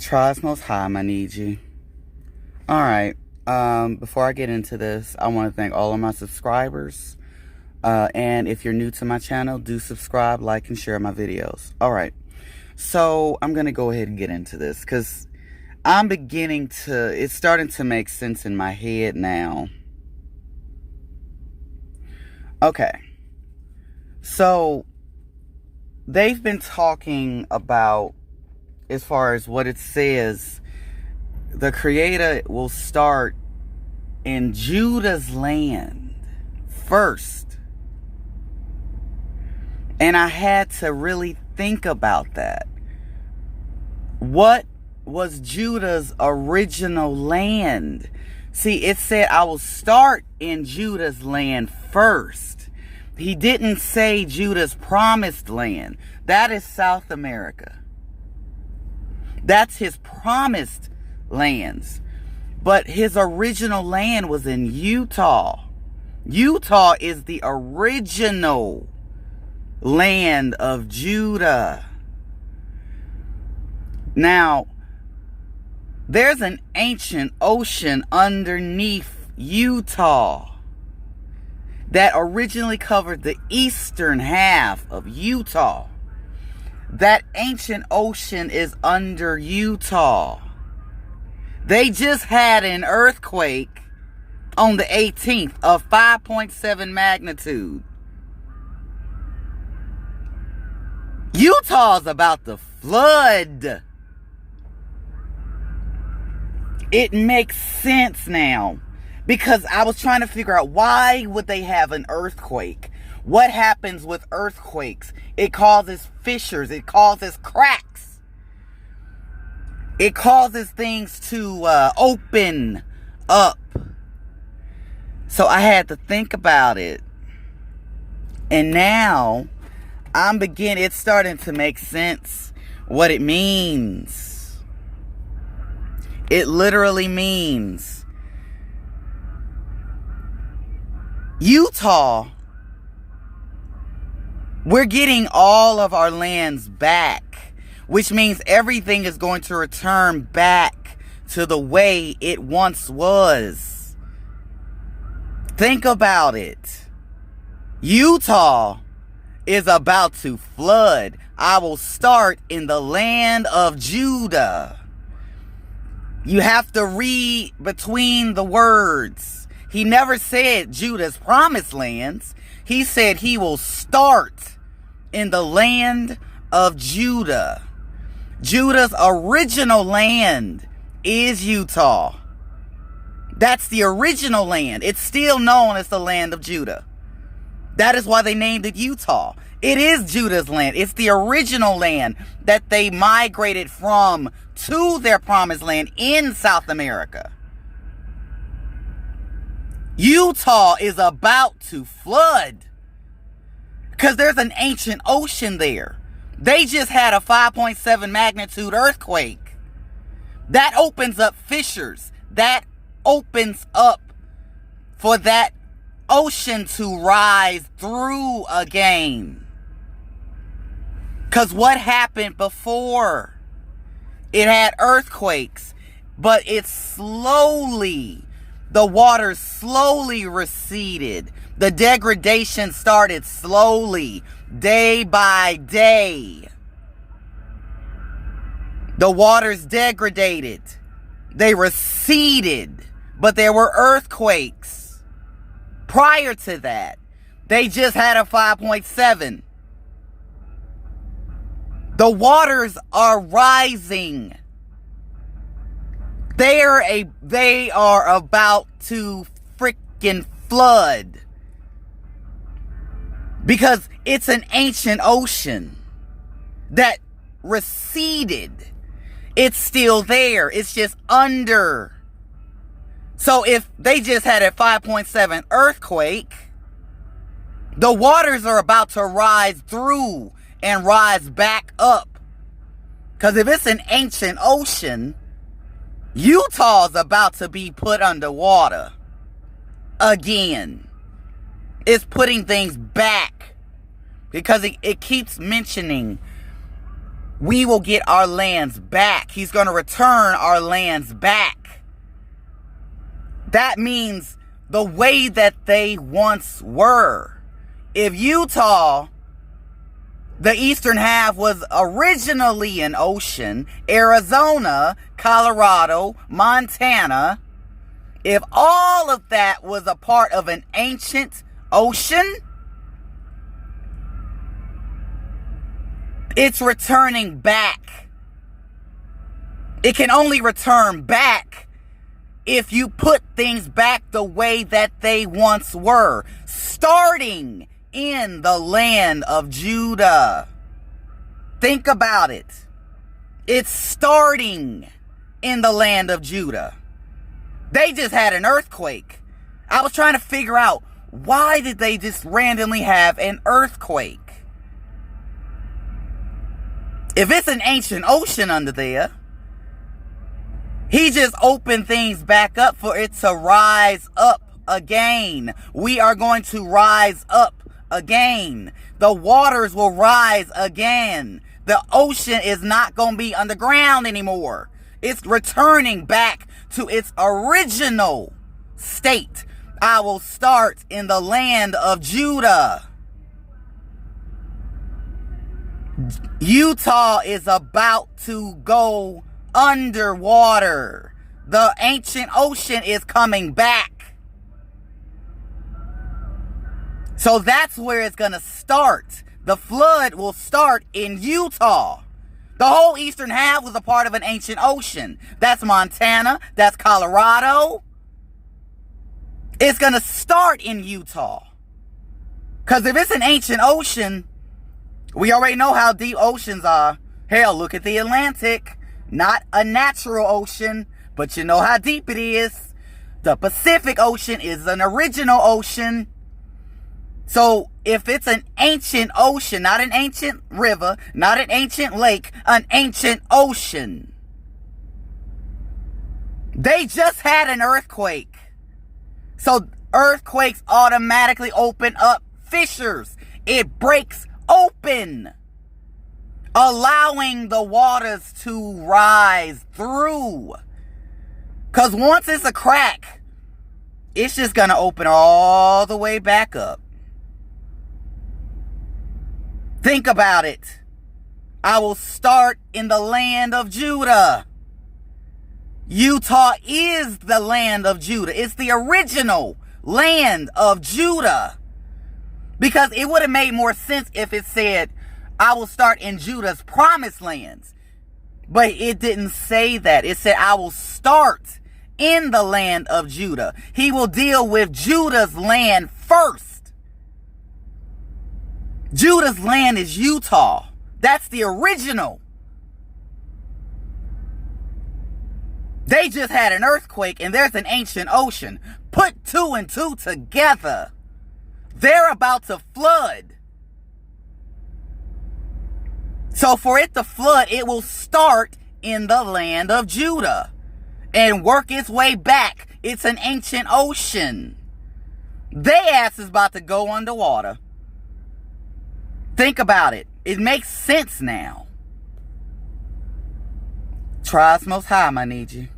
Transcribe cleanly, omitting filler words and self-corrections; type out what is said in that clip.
Tries most high, I need you. Alright, before I get into this, I want to thank all of my subscribers. And if you're new to my channel, do subscribe, like, and share my videos. Alright, so I'm going to go ahead and get into this because it's starting to make sense in my head now. Okay, so they've been talking about, as far as what it says, the Creator will start in Judah's land first. And I had to really think about that. What was Judah's original land? See, it said, I will start in Judah's land first. He didn't say Judah's promised land. That is South America. That's his promised lands. But his original land was in Utah. Utah is the original land of Judah. Now, there's an ancient ocean underneath Utah that originally covered the eastern half of Utah. That ancient ocean is under Utah. They just had an earthquake on the 18th of 5.7 magnitude. Utah's about to flood. It makes sense now. Because I was trying to figure out, why would they have an earthquake? What happens with earthquakes? It causes fissures. It causes cracks. It causes things to open up. So I had to think about it. And now it's starting to make sense what it means. It literally means Utah, we're getting all of our lands back, which means everything is going to return back to the way it once was. Think about it. Utah is about to flood. I will start in the land of Judah. You have to read between the words. He never said Judah's promised lands. He said he will start in the land of Judah. Judah's original land is Utah. That's the original land. It's still known as the land of Judah. That is why they named it Utah. It is Judah's land. It's the original land that they migrated from to their promised land in South America. Utah is about to flood because there's an ancient ocean there. They just had a 5.7 magnitude earthquake. That opens up fissures. That opens up for that ocean to rise through again. Because what happened before? It had earthquakes, but the water slowly receded. The degradation started slowly, day by day. The waters degraded. They receded, but there were earthquakes. Prior to that, they just had a 5.7. The waters are rising. They are about to freaking flood. Because it's an ancient ocean that receded. It's still there. It's just under. So if they just had a 5.7 earthquake, the waters are about to rise through and rise back up. Because if it's an ancient ocean, Utah's about to be put underwater again. It's putting things back because it keeps mentioning we will get our lands back. He's going to return our lands back. That means the way that they once were. If Utah, the eastern half, was originally an ocean, Arizona, Colorado, Montana, if all of that was a part of an ancient ocean, it's returning back. It can only return back if you put things back the way that they once were, starting in the land of Judah. Think about it. It's starting in the land of Judah. They just had an earthquake. I was trying to figure out, why did they just randomly have an earthquake? If it's an ancient ocean under there, he just opened things back up for it to rise up again. We are going to rise up again. The waters will rise again. The ocean is not going to be underground anymore. It's returning back to its original state. I will start in the land of Judah. Utah is about to go underwater. The ancient ocean is coming back. So that's where it's going to start. The flood will start in Utah. The whole eastern half was a part of an ancient ocean. That's Montana. That's Colorado. It's going to start in Utah. Because if it's an ancient ocean, we already know how deep oceans are. Hell, look at the Atlantic. Not a natural ocean, but you know how deep it is. The Pacific Ocean is an original ocean. So if it's an ancient ocean, not an ancient river, not an ancient lake, an ancient ocean. They just had an earthquake. So earthquakes automatically open up fissures. It breaks open, allowing the waters to rise through. Because once it's a crack, it's just going to open all the way back up. Think about it. I will start in the land of Judah. Utah is the land of Judah. It's the original land of Judah. Because it would have made more sense if it said, I will start in Judah's promised lands. But it didn't say that. It said, I will start in the land of Judah. He will deal with Judah's land first. Judah's land is Utah. That's the original. They just had an earthquake and there's an ancient ocean. Put two and two together. They're about to flood. So for it to flood, it will start in the land of Judah and work its way back. It's an ancient ocean. They ass is about to go underwater. Think about it. It makes sense now. Try us most high, I need you.